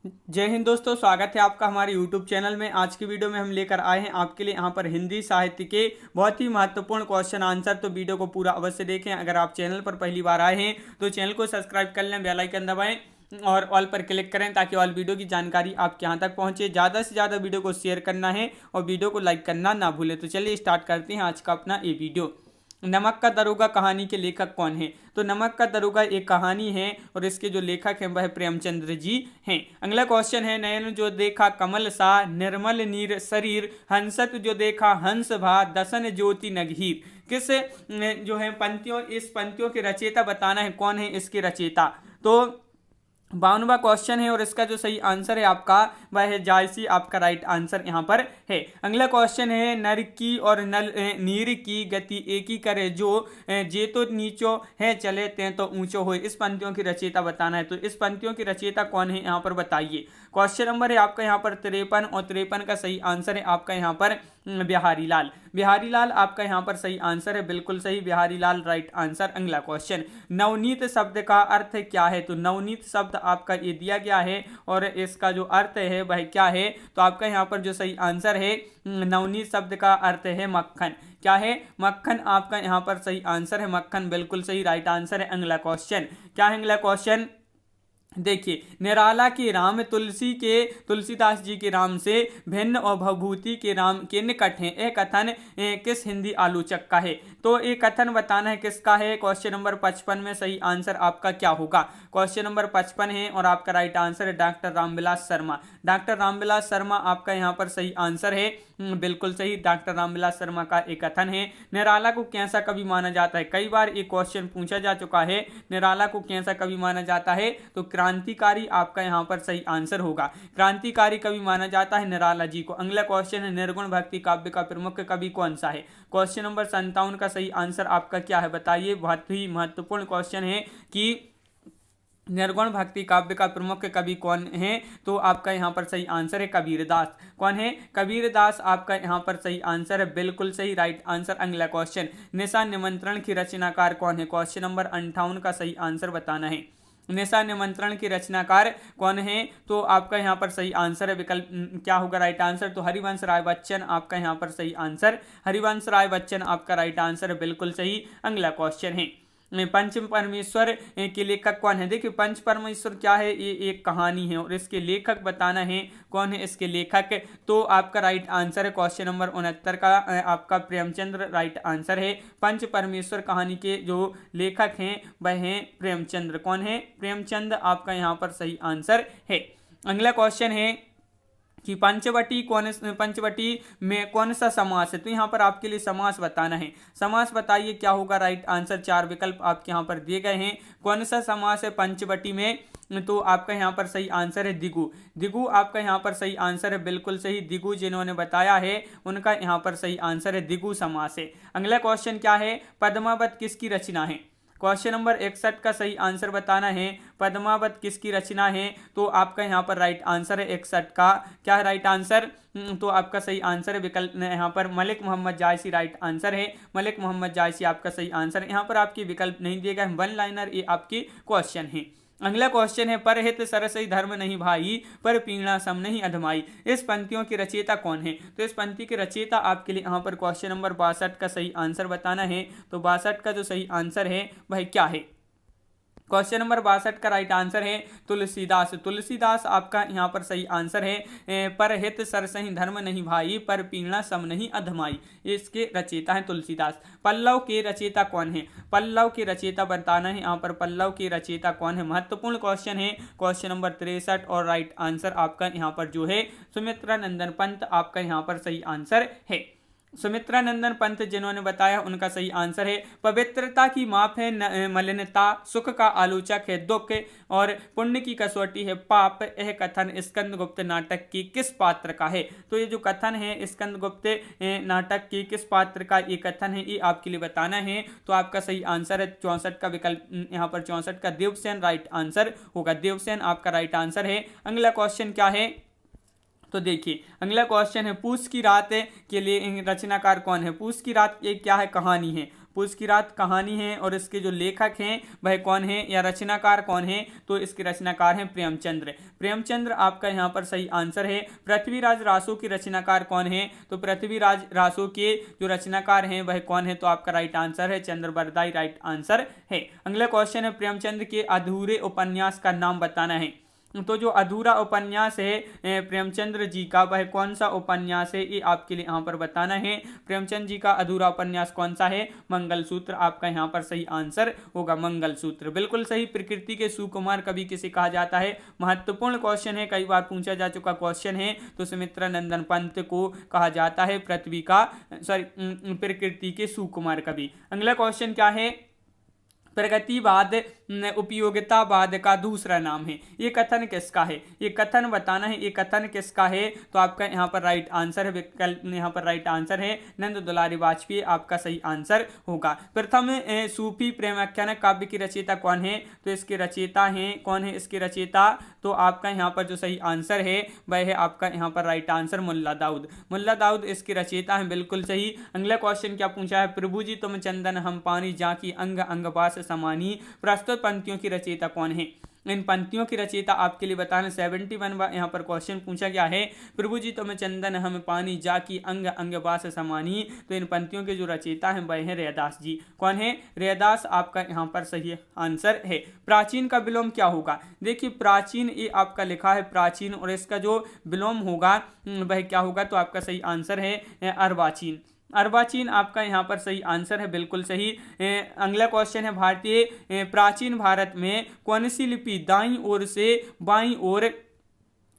जय हिंद दोस्तों, स्वागत है आपका हमारे YouTube चैनल में। आज की वीडियो में हम लेकर आए हैं आपके लिए यहाँ पर हिंदी साहित्य के बहुत ही महत्वपूर्ण क्वेश्चन आंसर। तो वीडियो को पूरा अवश्य देखें। अगर आप चैनल पर पहली बार आए हैं तो चैनल को सब्सक्राइब कर लें, बेल आइकन दबाएं और ऑल पर क्लिक करें ताकि ऑल वीडियो की जानकारी आपके यहाँ तक पहुँचे। ज़्यादा से ज़्यादा वीडियो को शेयर करना है और वीडियो को लाइक करना ना भूलें। तो चलिए स्टार्ट करते हैं आज का अपना ये वीडियो। नमक का दरोगा कहानी के लेखक कौन है? तो नमक का दरोगा एक कहानी है और इसके जो लेखक हैं वह प्रेमचंद्र जी हैं। अगला क्वेश्चन है, नयन जो देखा कमल सा, निर्मल नीर शरीर, हंसत जो देखा हंस भा, दसन ज्योति नगहीर। किस जो है पंक्तियों, इस पंक्तियों के रचयिता बताना है, कौन है इसके रचयिता। तो 52वां क्वेश्चन है और इसका जो सही आंसर है आपका वह है जायसी। आपका राइट आंसर यहाँ पर है। अगला क्वेश्चन है, नर की और नल नीर की गति एक ही करे जो, जे तो नीचो है चले ते तो ऊंचो हो। इस पंक्तियों की रचयिता बताना है। तो इस पंक्तियों की रचयिता कौन है यहाँ पर बताइए। क्वेश्चन नंबर है आपका यहाँ पर 53 और 53 का सही आंसर है आपका यहाँ पर बिहारी लाल। बिहारी लाल आपका यहाँ पर सही आंसर है, बिल्कुल सही, बिहारी लाल राइट आंसर। अगला क्वेश्चन, नवनीत शब्द का अर्थ क्या है? तो नवनीत शब्द आपका ये दिया गया है और इसका जो अर्थ है वह क्या है? तो आपका यहाँ पर जो सही आंसर है, नवनीत शब्द का अर्थ है मक्खन। क्या है? मक्खन। आपका यहाँ पर सही आंसर है मक्खन, बिल्कुल सही राइट आंसर है। अगला क्वेश्चन क्या है? अगला क्वेश्चन देखिए, निराला के राम तुलसीदास जी के राम से भिन्न और भवभूति के राम के निकट हैं। यह कथन किस हिंदी आलोचक का है? तो ये कथन बताना है किसका है। क्वेश्चन नंबर 55 में सही आंसर आपका क्या होगा? क्वेश्चन नंबर 55 है और आपका राइट आंसर है डॉक्टर रामविलास शर्मा। डॉक्टर रामविलास शर्मा आपका यहाँ पर सही आंसर है, बिल्कुल सही, डॉक्टर रामविलास शर्मा का एक कथन है। निराला को कैसा कवि माना जाता है? कई बार ये क्वेश्चन पूछा जा चुका है, निराला को कैसा कवि माना जाता है? तो क्रांतिकारी आपका यहाँ पर सही आंसर होगा। क्रांतिकारी कवि माना जाता है निराला जी को। अगला क्वेश्चन है, निर्गुण भक्ति काव्य का प्रमुख कवि कौन सा है? क्वेश्चन नंबर 57 का सही आंसर आपका क्या है बताइए। बहुत ही महत्वपूर्ण क्वेश्चन है कि निर्गुण भक्ति काव्य का प्रमुख कवि कौन है? तो आपका यहाँ पर सही आंसर है कबीरदास। कौन है? कबीरदास आपका यहाँ पर सही आंसर है, बिल्कुल सही राइट आंसर। अगला क्वेश्चन, निशा निमंत्रण की रचनाकार कौन है? क्वेश्चन नंबर 58 का सही आंसर बताना है। निशा निमंत्रण की रचनाकार कौन है? तो आपका यहाँ पर सही आंसर है, विकल्प क्या होगा राइट आंसर? तो हरिवंश राय बच्चन आपका यहाँ पर सही आंसर, हरिवंश राय बच्चन आपका राइट आंसर है, बिल्कुल सही। अगला क्वेश्चन है, पंच परमेश्वर के लेखक कौन है? देखिए, पंच परमेश्वर क्या है? ये एक कहानी है और इसके लेखक बताना है, कौन है इसके लेखक। तो आपका राइट आंसर है क्वेश्चन नंबर 69 का आपका प्रेमचंद्र राइट आंसर है। पंच परमेश्वर कहानी के जो लेखक हैं वह हैं प्रेमचंद्र। कौन है? प्रेमचंद आपका यहाँ पर सही आंसर है। अगला क्वेश्चन है कि पंचवटी में कौन सा समास है? तो यहाँ पर आपके लिए समास बताना है। समास बताइए क्या होगा राइट आंसर। 4 विकल्प आपके यहाँ पर दिए गए हैं। कौन सा समास है पंचवटी में? तो आपका यहाँ पर सही आंसर है दिगु। दिगु आपका यहाँ पर सही आंसर है, बिल्कुल सही, दिगु जिन्होंने बताया है उनका यहाँ पर सही आंसर है दिगु समास है। अगला क्वेश्चन क्या है, पद्मावत किसकी रचना है? क्वेश्चन नंबर 61 का सही आंसर बताना है, पद्मावत किसकी रचना है? तो आपका यहाँ पर राइट आंसर है 61 का क्या है राइट आंसर? तो आपका सही आंसर है विकल्प यहाँ पर मलिक मोहम्मद जायसी राइट आंसर है। मलिक मोहम्मद जायसी आपका सही आंसर है। यहाँ पर आपकी विकल्प नहीं दिए गए, वन लाइनर ये आपकी क्वेश्चन है। अगला क्वेश्चन है, परहित सरसई धर्म नहीं भाई, पर पीड़ा सम नहीं अधमाई। इस पंक्तियों की रचयिता कौन है? तो इस पंक्ति के रचयिता आपके लिए यहाँ पर क्वेश्चन नंबर 62 का सही आंसर बताना है। तो 62 का जो सही आंसर है वह क्या है? क्वेश्चन नंबर 62 का राइट आंसर है तुलसीदास। तुलसीदास आपका यहाँ पर सही आंसर है, पर हित सरसहि धर्म नहीं भाई, पर पीड़ा सम नहीं अधमाई। इसके रचयिता है तुलसीदास। पल्लव के रचयिता कौन है? पल्लव के रचयिता बताना है। यहाँ पर पल्लव के रचयिता कौन है? महत्वपूर्ण क्वेश्चन है, क्वेश्चन नंबर 63 और राइट आंसर आपका यहाँ पर जो है सुमित्रा नंदन पंत आपका यहाँ पर सही आंसर है। सुमित्रा नंदन पंत जिन्होंने बताया उनका सही आंसर है, पवित्रता की माप है मलिनता, सुख का आलोचक है दुख, और पुण्य की कसौटी है पाप। यह कथन स्कंदगुप्त नाटक की किस पात्र का है? तो ये जो कथन है स्कंदगुप्त नाटक की किस पात्र का ये कथन है, ये आपके लिए बताना है। तो आपका सही आंसर है 64 का विकल्प यहाँ पर 64 का देवसेन राइट आंसर होगा। देवसेन आपका राइट आंसर है। अगला क्वेश्चन क्या है? तो देखिए, अगला क्वेश्चन है, पूस की रात के लिए रचनाकार कौन है? पूस की रात ये क्या है? कहानी है। पूस की रात कहानी है और इसके जो लेखक हैं वह कौन है या रचनाकार कौन है, तो इसके रचनाकार हैं प्रेमचंद्र। प्रेमचंद्र आपका यहाँ पर सही आंसर है। पृथ्वीराज रासो के रचनाकार कौन है, तो पृथ्वीराज रासो के जो रचनाकार हैं वह कौन है, तो आपका राइट आंसर है चंद्रबरदाई राइट आंसर है। अगला क्वेश्चन है प्रेमचंद के अधूरे उपन्यास का नाम बताना है। तो जो अधूरा उपन्यास है प्रेमचंद्र जी का वह कौन सा उपन्यास है, ये आपके लिए यहाँ पर बताना है। प्रेमचंद जी का अधूरा उपन्यास कौन सा है, मंगलसूत्र आपका यहाँ पर सही आंसर होगा, मंगलसूत्र बिल्कुल सही। प्रकृति के सुकुमार कवि किसे कहा जाता है, महत्वपूर्ण क्वेश्चन है, कई बार पूछा जा चुका क्वेश्चन है। तो सुमित्रा नंदन पंत को कहा जाता है प्रकृति के सुकुमार कवि। अगला क्वेश्चन क्या है, प्रगतिवाद उपयोगितावाद का दूसरा नाम है, ये कथन किसका है, ये कथन बताना है, ये कथन किसका है, तो आपका यहाँ पर राइट आंसर है, विकल्प यहाँ पर राइट आंसर है नंद दुलारी वाजपेयी आपका सही आंसर होगा। प्रथम सूफी प्रेमाख्यान काव्य की रचयिता कौन है, तो इसके रचयिता हैं कौन है, इसके रचयिता तो आपका यहाँ पर जो सही आंसर है वह है आपका यहाँ पर राइट आंसर मुल्ला दाऊद। मुल्ला दाऊद इसके रचयिता हैं, बिल्कुल सही। अगला क्वेश्चन क्या पूछा है, प्रभु जी तुम चंदन हम पानी जाकी अंग अंग बास समानी, प्रस्तुत पंक्तियों की रचयिता कौन है। इन पंक्तियों की रचयिता आपके लिए बताना 71 यहाँ पर क्वेश्चन पूछा गया है। प्रभु जी तुम चंदन हम पानी जाकी अंग अंग बास समानी, तो इन पंक्तियों के जो रचयिता हैं वह है रैदास जी। कौन है, रैदास आपका यहाँ पर सही आंसर है। प्राचीन का विलोम क्या होगा, देखिए प्राचीन ये आपका लिखा है प्राचीन और इसका जो विलोम होगा वह क्या होगा, तो आपका सही आंसर है अर्वाचीन। अर्वाचीन आपका यहाँ पर सही आंसर है, बिल्कुल सही। अगला क्वेश्चन है भारतीय प्राचीन भारत में कौन सी लिपि दाईं ओर से बाईं ओर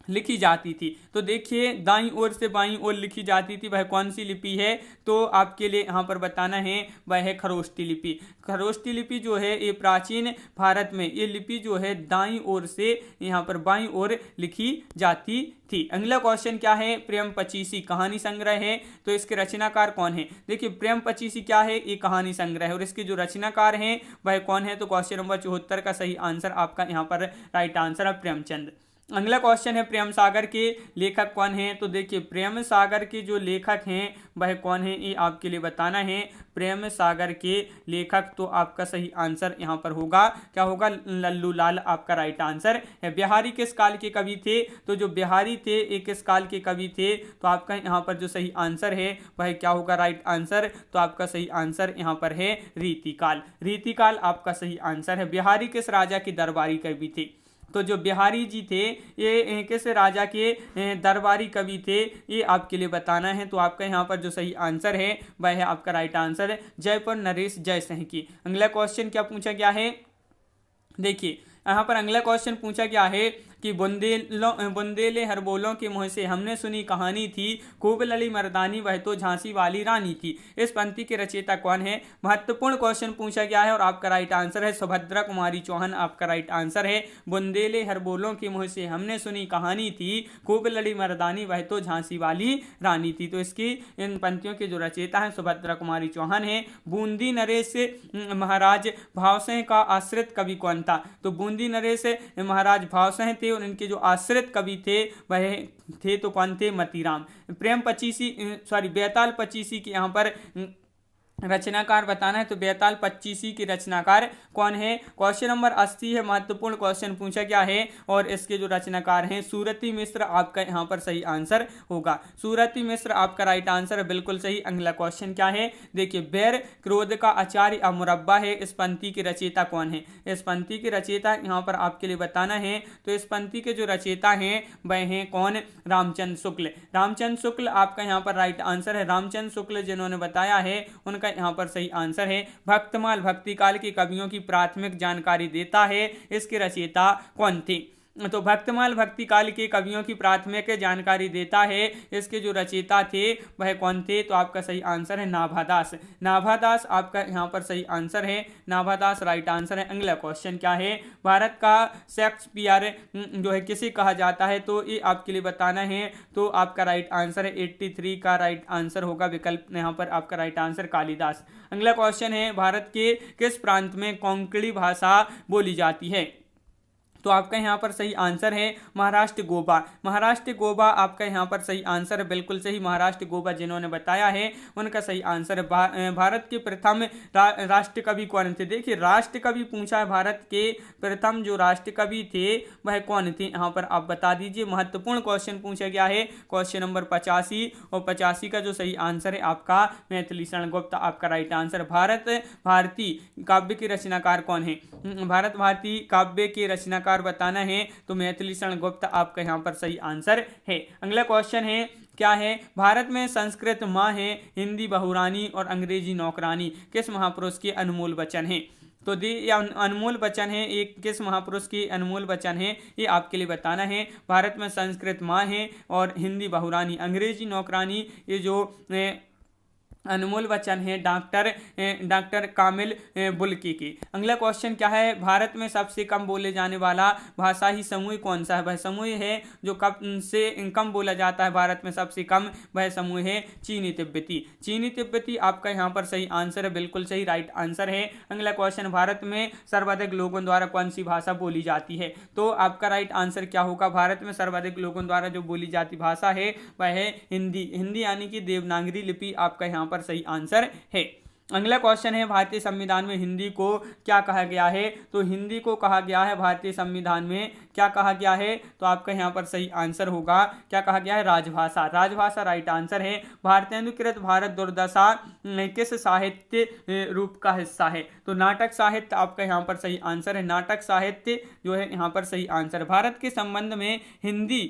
लिखी जाती थी, तो देखिए दाईं ओर से बाईं ओर लिखी जाती थी वह कौन सी लिपि है, तो आपके लिए यहाँ पर बताना है वह है खरोष्टी लिपि। खरोष्टी लिपि जो है ये प्राचीन भारत में ये लिपि जो है दाईं ओर से यहाँ पर बाईं ओर लिखी जाती थी। अगला क्वेश्चन क्या है, प्रेम पचीसी कहानी संग्रह है, तो इसके रचनाकार कौन है। देखिए प्रेम पचीसी क्या है, ये कहानी संग्रह है और इसके जो रचनाकार हैं वह कौन है, तो क्वेश्चन नंबर 74 का सही आंसर आपका यहाँ पर राइट आंसर है प्रेमचंद। अगला क्वेश्चन है प्रेम सागर के लेखक कौन है, तो देखिए प्रेम सागर के जो लेखक हैं वह कौन है, ये आपके लिए बताना है। प्रेम सागर के लेखक तो आपका सही आंसर यहाँ पर होगा क्या होगा, लल्लू लाल आपका राइट आंसर है। बिहारी किस काल के कवि थे, तो जो बिहारी थे ये किस काल के कवि थे, तो आपका यहाँ पर जो सही आंसर है वह क्या होगा राइट आंसर, तो आपका सही आंसर यहाँ पर है रीतिकाल। रीतिकाल आपका सही आंसर है। बिहारी किस राजा के दरबारी कवि थे, तो जो बिहारी जी थे ये किस राजा के दरबारी कवि थे, ये आपके लिए बताना है। तो आपका यहाँ पर जो सही आंसर है वह है आपका राइट आंसर जयपुर नरेश जयसिंह की। अगला क्वेश्चन क्या पूछा गया है, देखिए यहाँ पर अगला क्वेश्चन पूछा गया है कि बुंदेले हरबोलों के मुँह से हमने सुनी कहानी थी, खूब लड़ी मर्दानी वह तो झांसी वाली रानी थी। इस पंक्ति के रचयिता कौन है, महत्वपूर्ण क्वेश्चन पूछा गया है और आपका राइट आंसर है सुभद्रा कुमारी चौहान आपका राइट आंसर है। बुंदेले हरबोलों के मुँह से हमने सुनी कहानी थी, खूब लड़ी मर्दानी वह तो झांसी वाली रानी थी, तो इसकी इन पंक्तियों के जो रचयिता है सुभद्रा कुमारी चौहान है। बूंदी नरेश महाराज भावसिंह का आश्रित कवि कौन था, तो बूंदी नरेश महाराज भावसिंह थे और इनके जो आश्रित कवि थे वह थे तो कौन थे, मतीराम। प्रेम पचीसी बेताल पचीसी के यहाँ पर रचनाकार बताना है, तो बेताल पच्चीसी की रचनाकार कौन है। क्वेश्चन नंबर 80 है, महत्वपूर्ण क्वेश्चन पूछा गया है और इसके जो रचनाकार हैं सूरती मिश्र आपका यहाँ पर सही आंसर होगा। सूरती मिश्र आपका राइट आंसर है, बिल्कुल सही। अगला क्वेश्चन क्या है, देखिए बैर क्रोध का आचार्य अमुरब्बा है, इस पंक्ति की रचयिता कौन है। इस पंक्ति की रचयिता यहाँ पर आपके लिए बताना है, तो इस पंक्ति के जो रचयिता हैं वह हैं कौन, रामचंद्र शुक्ल। रामचंद्र शुक्ल आपका यहाँ पर राइट आंसर है। रामचंद्र शुक्ल जिन्होंने बताया है उनका यहाँ पर सही आंसर है। भक्तमाल भक्ति काल के कवियों की प्राथमिक जानकारी देता है, इसके रचयिता कौन थे, तो भक्तमाल भक्ति काल के कवियों की प्राथमिक जानकारी देता है, इसके जो रचयिता थे वह कौन थे, तो आपका सही आंसर है नाभादास। नाभादास आपका यहाँ पर सही आंसर है, नाभादास राइट आंसर है। अगला क्वेश्चन क्या है, भारत का शेक्सपियर जो है किसे कहा जाता है, तो ये आपके लिए बताना है, तो आपका राइट आंसर है 83 का राइट आंसर होगा, विकल्प यहाँ पर आपका राइट आंसर कालिदास। अगला क्वेश्चन है, भारत के किस प्रांत में कोंकणी भाषा बोली जाती है, तो आपका यहाँ पर सही आंसर है महाराष्ट्र गोवा। महाराष्ट्र गोवा आपका यहाँ पर सही आंसर है, बिल्कुल सही। महाराष्ट्र गोवा जिन्होंने बताया है उनका सही आंसर है। भारत के प्रथम राष्ट्र कवि कौन थे? देखिए राष्ट्र कवि पूछा है, भारत के प्रथम जो राष्ट्र कवि थे वह कौन थे, यहाँ पर आप बता दीजिए। महत्वपूर्ण क्वेश्चन पूछा गया है, क्वेश्चन नंबर 85, और 85 का जो सही आंसर है आपका मैथिली शरण गुप्त आपका राइट आंसर। भारत भारती काव्य के रचनाकार कौन है? भारत भारती काव्य के रचनाकार बताना है तो मैथिली शरण गुप्त आपका यहाँ पर सही आंसर है। अगला क्वेश्चन है क्या है? भारत में संस्कृत माँ है, हिंदी बहुरानी और अंग्रेजी नौकरानी किस महापुरुष के अनमोल वचन है? तो अनमोल वचन है, एक किस महापुरुष के अनमोल वचन है ये आपके लिए बताना है। भारत में संस्कृत माँ है और हिंदी बहुरानी अंग्रेजी नौकरानी, ये जो अनमोल वचन है डॉक्टर कामिल बुल्की की। अगला क्वेश्चन क्या है? भारत में सबसे कम बोले जाने वाला भाषाई समूह कौन सा है? वह समूह है जो कम बोला जाता है भारत में सबसे कम, वह समूह है चीनी तिब्बती। चीनी तिब्बती आपका यहाँ पर सही आंसर है, बिल्कुल सही राइट आंसर है। अगला क्वेश्चन, भारत में सर्वाधिक लोगों द्वारा कौन सी भाषा बोली जाती है? तो आपका राइट आंसर क्या होगा? भारत में सर्वाधिक लोगों द्वारा जो बोली जाती भाषा है वह है हिंदी। हिंदी यानी कि देवनागरी लिपि आपका यहाँ पर सही आंसर है। अगला क्वेश्चन है, भारतीय संविधान में हिंदी को क्या कहा गया है? तो हिंदी को कहा गया है भारतीय संविधान में क्या कहा गया है? तो आपका यहाँ पर सही आंसर होगा, क्या कहा गया है? राजभाषा। राजभाषा राइट आंसर है। भारतेंदुकृत भारत दुर्दशा किस साहित्य रूप का हिस्सा है? तो नाटक साहित्य आपका यहाँ पर सही आंसर है। नाटक साहित्य जो है यहाँ पर सही आंसर। भारत के संबंध में हिंदी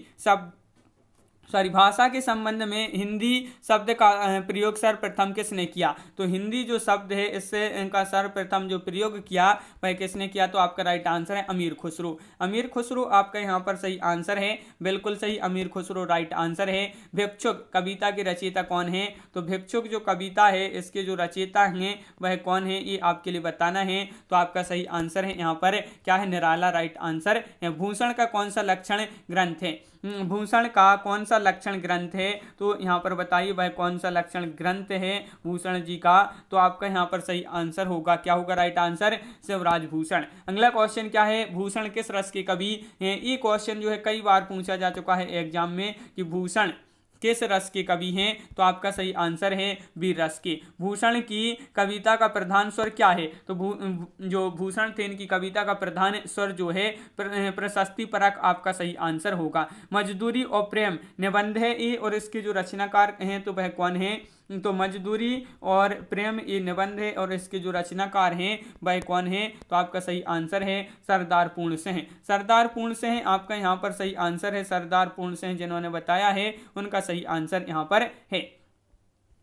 भाषा के संबंध में हिंदी शब्द का प्रयोग सर्वप्रथम किसने किया? तो हिंदी जो शब्द है इससे इनका सर्वप्रथम जो प्रयोग किया वह किसने किया? तो आपका राइट आंसर है अमीर खुसरो। अमीर खुसरो आपका यहाँ पर सही आंसर है, बिल्कुल सही, अमीर खुसरो राइट आंसर है। भिक्षुक कविता के रचयिता कौन है? तो भिक्षुक जो कविता है इसके जो रचयिता हैं वह कौन है ये आपके लिए बताना है। तो आपका सही आंसर है यहाँ पर क्या है? निराला राइट आंसर है। भूषण का कौन सा लक्षण ग्रंथ है? भूषण का कौन सा लक्षण ग्रंथ है? तो यहाँ पर बताइए वह कौन सा लक्षण ग्रंथ है भूषण जी का? तो आपका यहाँ पर सही आंसर होगा, क्या होगा राइट आंसर? शिवराज भूषण। अगला क्वेश्चन क्या है? भूषण किस रस के कवि हैं? ये क्वेश्चन जो है कई बार पूछा जा चुका है एग्जाम में कि भूषण किस रस के कवि हैं? तो आपका सही आंसर है वीर रस के। भूषण की कविता का प्रधान स्वर क्या है? तो जो भूषण थे इनकी कविता का प्रधान स्वर जो है प्रशस्ति परक आपका सही आंसर होगा। मजदूरी और प्रेम निबंध है ये, और इसके जो रचनाकार हैं तो वह कौन है? तो मजदूरी और प्रेम ये निबंध है और इसके जो रचनाकार हैं वह कौन है? तो आपका सही आंसर है सरदार पूर्ण सिंह। सरदार पूर्ण सिंह आपका यहाँ पर सही आंसर है। सरदार पूर्ण सिंह जिन्होंने बताया है उनका सही आंसर यहाँ पर है।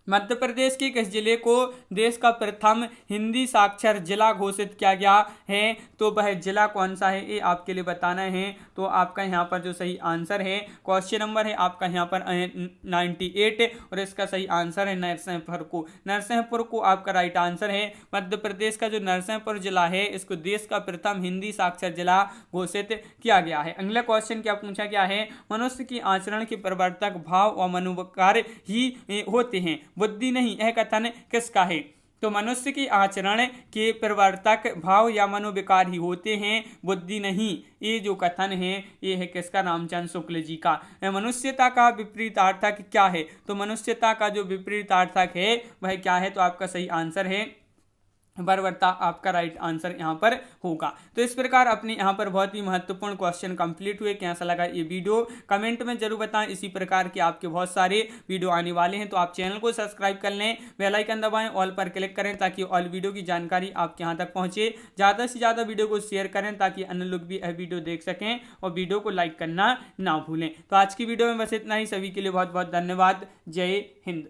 मध्य प्रदेश के किस जिले को देश का प्रथम हिंदी साक्षर जिला घोषित किया गया है? तो वह जिला कौन सा है ये आपके लिए बताना है। तो आपका यहाँ पर जो सही आंसर है, क्वेश्चन नंबर है आपका यहाँ पर 98 और इसका सही आंसर है नरसिंहपुर को। नरसिंहपुर को आपका राइट आंसर है। मध्य प्रदेश का जो नरसिंहपुर जिला है इसको देश का प्रथम हिंदी साक्षर जिला घोषित किया गया है। अगला क्वेश्चन क्या पूछा गया है? मनुष्य की आचरण के प्रवर्तक भाव और मनोविकार ही होते हैं, बुद्धि नहीं, यह कथन किसका है? तो मनुष्य की आचरण के प्रवर्तक भाव या मनोविकार ही होते हैं, बुद्धि नहीं, ये जो कथन है ये है किसका? रामचंद्र शुक्ल जी का। मनुष्यता का विपरीतार्थक क्या है? तो मनुष्यता का जो विपरीतार्थक है वह क्या है? तो आपका सही आंसर है बर्बरता आपका राइट आंसर यहाँ पर होगा। तो इस प्रकार अपने यहाँ पर बहुत ही महत्वपूर्ण क्वेश्चन कंप्लीट हुए। कैसा लगा ये वीडियो कमेंट में जरूर बताएं। इसी प्रकार के आपके बहुत सारे वीडियो आने वाले हैं, तो आप चैनल को सब्सक्राइब कर लें, बेल आइकन दबाएं, ऑल पर क्लिक करें ताकि ऑल वीडियो की जानकारी आपके यहाँ तक पहुँचे। ज़्यादा से ज़्यादा वीडियो को शेयर करें ताकि अन्य लोग भी यह वीडियो देख सकें, और वीडियो को लाइक करना ना भूलें। तो आज की वीडियो में बस इतना ही। सभी के लिए बहुत बहुत धन्यवाद। जय हिंद।